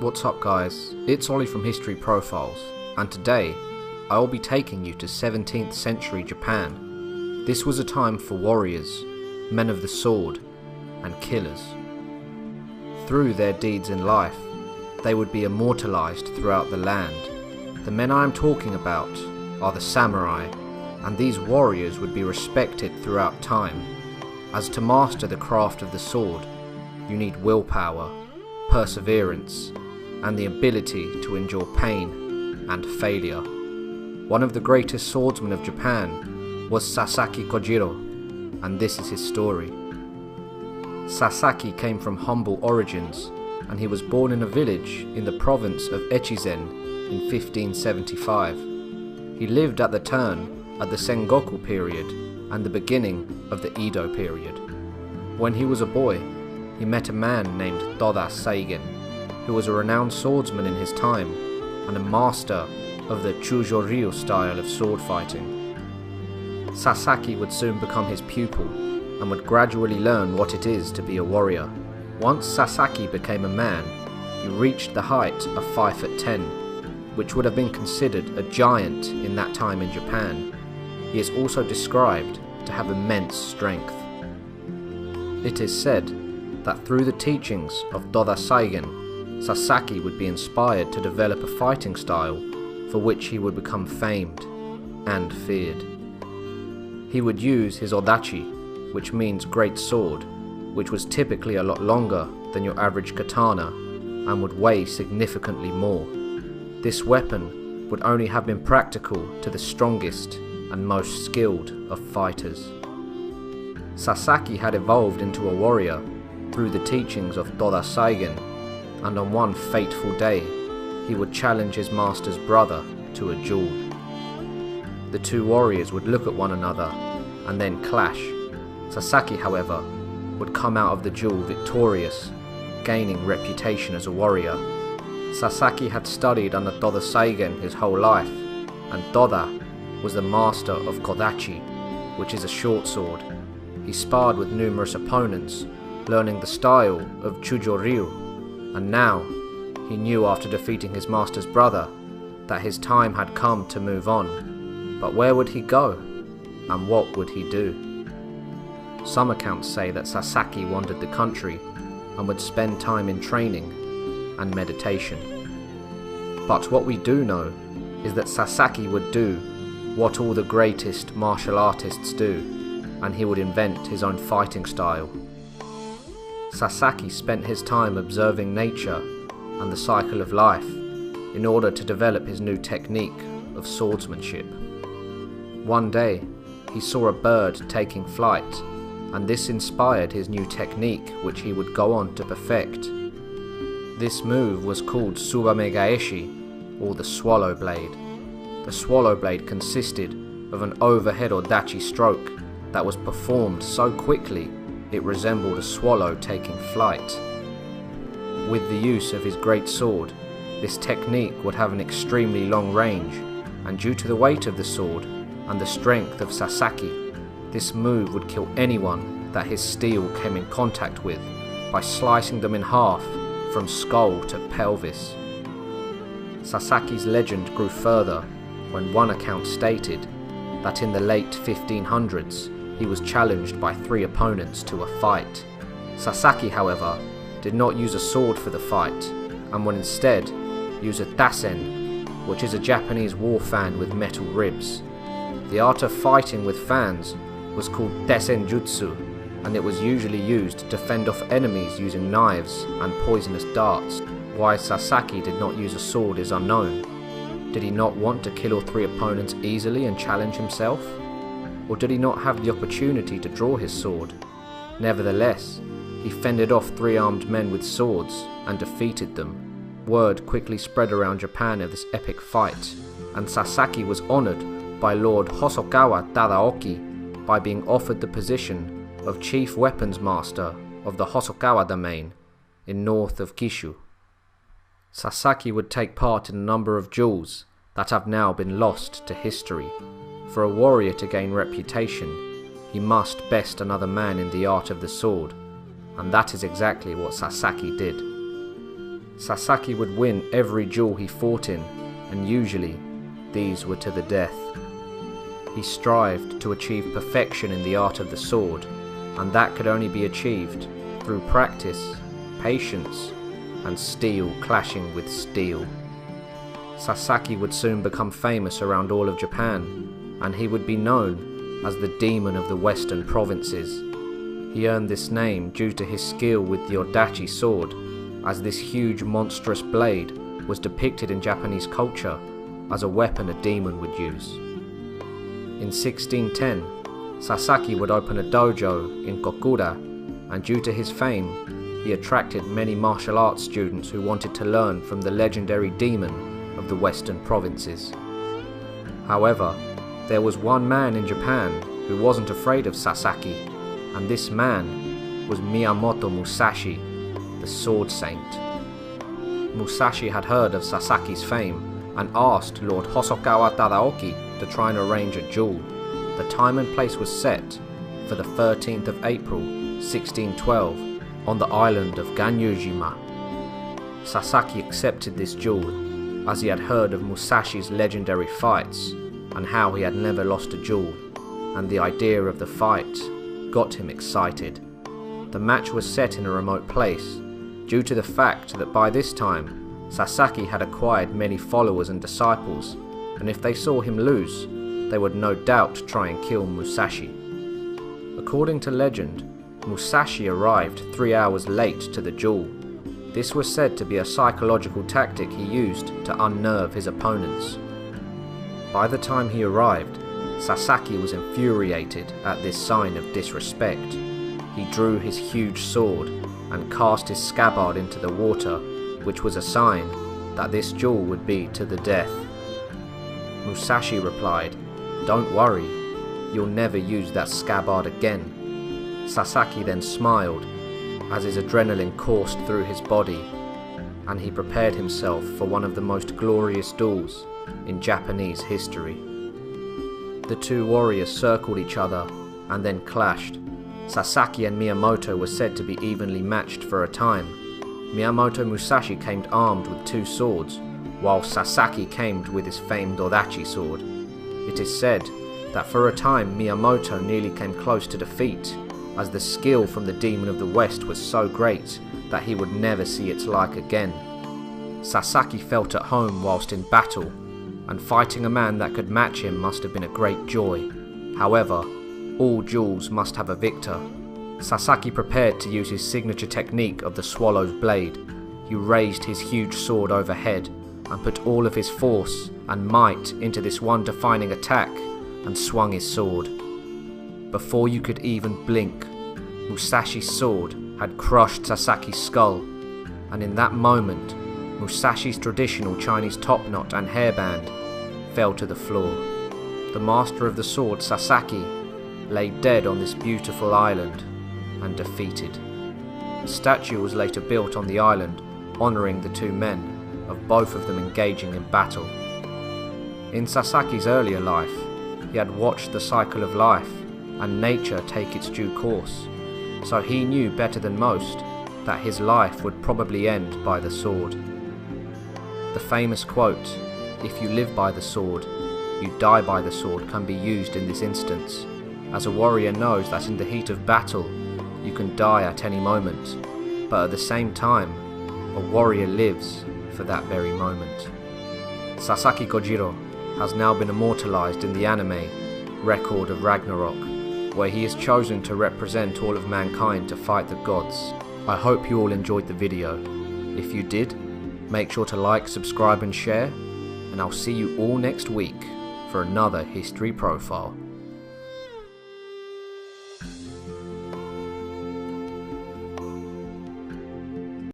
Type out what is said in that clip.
What's up guys, it's Ollie from History Profiles, and today I will be taking you to 17th century Japan. This was a time for warriors, men of the sword, and killers. Through their deeds in life, they would be immortalized throughout the land. The men I am talking about are the samurai, and these warriors would be respected throughout time, as to master the craft of the sword, you need willpower, perseverance, and the ability to endure pain and failure. One of the greatest swordsmen of Japan was Sasaki Kojiro, and this is his story. Sasaki came from humble origins, and he was born in a village in the province of Echizen in 1575. He lived at the turn of the Sengoku period and the beginning of the Edo period. When he was a boy, he met a man named Toda Saigen, who was a renowned swordsman in his time and a master of the Chujoryu style of sword fighting. Sasaki would soon become his pupil and would gradually learn what it is to be a warrior. Once Sasaki became a man, he reached the height of 5'10", which would have been considered a giant in that time in Japan. He is also described to have immense strength. It is said that through the teachings of Toda Saigen, Sasaki would be inspired to develop a fighting style for which he would become famed and feared. He would use his odachi, which means great sword, which was typically a lot longer than your average katana and would weigh significantly more. This weapon would only have been practical to the strongest and most skilled of fighters. Sasaki had evolved into a warrior through the teachings of Toda Saigen, and on one fateful day, he would challenge his master's brother to a duel. The two warriors would look at one another and then clash. Sasaki, however, would come out of the duel victorious, gaining reputation as a warrior. Sasaki had studied under Toda Saigen his whole life, and Toda was the master of Kodachi, which is a short sword. He sparred with numerous opponents, learning the style of Chujoryu, and now he knew after defeating his master's brother that his time had come to move on. But where would he go, and what would he do? Some accounts say that Sasaki wandered the country and would spend time in training and meditation. But what we do know is that Sasaki would do what all the greatest martial artists do, and he would invent his own fighting style. Sasaki spent his time observing nature and the cycle of life in order to develop his new technique of swordsmanship. One day, he saw a bird taking flight, and this inspired his new technique, which he would go on to perfect. This move was called Tsubame Gaeshi, or the swallow blade. The swallow blade consisted of an overhead odachi stroke that was performed so quickly it resembled a swallow taking flight. With the use of his great sword, this technique would have an extremely long range, and due to the weight of the sword and the strength of Sasaki, this move would kill anyone that his steel came in contact with by slicing them in half from skull to pelvis. Sasaki's legend grew further when one account stated that in the late 1500s he was challenged by 3 opponents to a fight. Sasaki, however, did not use a sword for the fight, and would instead use a dasen, which is a Japanese war fan with metal ribs. The art of fighting with fans was called desenjutsu, and it was usually used to fend off enemies using knives and poisonous darts. Why Sasaki did not use a sword is unknown. Did he not want to kill all 3 opponents easily and challenge himself? Or did he not have the opportunity to draw his sword? Nevertheless, he fended off 3 armed men with swords and defeated them. Word quickly spread around Japan of this epic fight, and Sasaki was honoured by Lord Hosokawa Tadaoki by being offered the position of Chief Weapons Master of the Hosokawa domain in north of Kishu. Sasaki would take part in a number of duels that have now been lost to history. For a warrior to gain reputation, he must best another man in the art of the sword, and that is exactly what Sasaki did. Sasaki would win every duel he fought in, and usually these were to the death. He strived to achieve perfection in the art of the sword, and that could only be achieved through practice, patience, and steel clashing with steel. Sasaki would soon become famous around all of Japan, and he would be known as the Demon of the Western Provinces. He earned this name due to his skill with the Odachi sword, as this huge monstrous blade was depicted in Japanese culture as a weapon a demon would use. In 1610, Sasaki would open a dojo in Kokura, and due to his fame, he attracted many martial arts students who wanted to learn from the legendary demon of the Western Provinces. However, there was one man in Japan who wasn't afraid of Sasaki, and this man was Miyamoto Musashi, the Sword Saint. Musashi had heard of Sasaki's fame and asked Lord Hosokawa Tadaoki to try and arrange a duel. The time and place was set for the 13th of April 1612 on the island of Ganyujima. Sasaki accepted this duel as he had heard of Musashi's legendary fights and how he had never lost a duel, and the idea of the fight got him excited. The match was set in a remote place due to the fact that by this time Sasaki had acquired many followers and disciples, and if they saw him lose, they would no doubt try and kill Musashi. According to legend, Musashi arrived 3 hours late to the duel. This was said to be a psychological tactic he used to unnerve his opponents. By the time he arrived, Sasaki was infuriated at this sign of disrespect. He drew his huge sword and cast his scabbard into the water, which was a sign that this duel would be to the death. Musashi replied, "Don't worry, you'll never use that scabbard again." Sasaki then smiled as his adrenaline coursed through his body, and he prepared himself for one of the most glorious duels in Japanese history. The two warriors circled each other and then clashed. Sasaki and Miyamoto were said to be evenly matched for a time. Miyamoto Musashi came armed with 2 swords, while Sasaki came with his famed Odachi sword. It is said that for a time Miyamoto nearly came close to defeat, as the skill from the Demon of the West was so great that he would never see its like again. Sasaki felt at home whilst in battle, and fighting a man that could match him must have been a great joy. However, all duels must have a victor. Sasaki prepared to use his signature technique of the swallow's blade. He raised his huge sword overhead and put all of his force and might into this one defining attack and swung his sword. Before you could even blink, Musashi's sword had crushed Sasaki's skull, and in that moment, Musashi's traditional Chinese topknot and hairband fell to the floor. The master of the sword, Sasaki, lay dead on this beautiful island and defeated. A statue was later built on the island, honouring the 2 men, of both of them engaging in battle. In Sasaki's earlier life, he had watched the cycle of life and nature take its due course, so he knew better than most that his life would probably end by the sword. The famous quote, "If you live by the sword, you die by the sword," can be used in this instance, as a warrior knows that in the heat of battle, you can die at any moment, but at the same time, a warrior lives for that very moment. Sasaki Kojiro has now been immortalized in the anime Record of Ragnarok, where he is chosen to represent all of mankind to fight the gods. I hope you all enjoyed the video. If you did, make sure to like, subscribe and share, and I'll see you all next week for another history profile.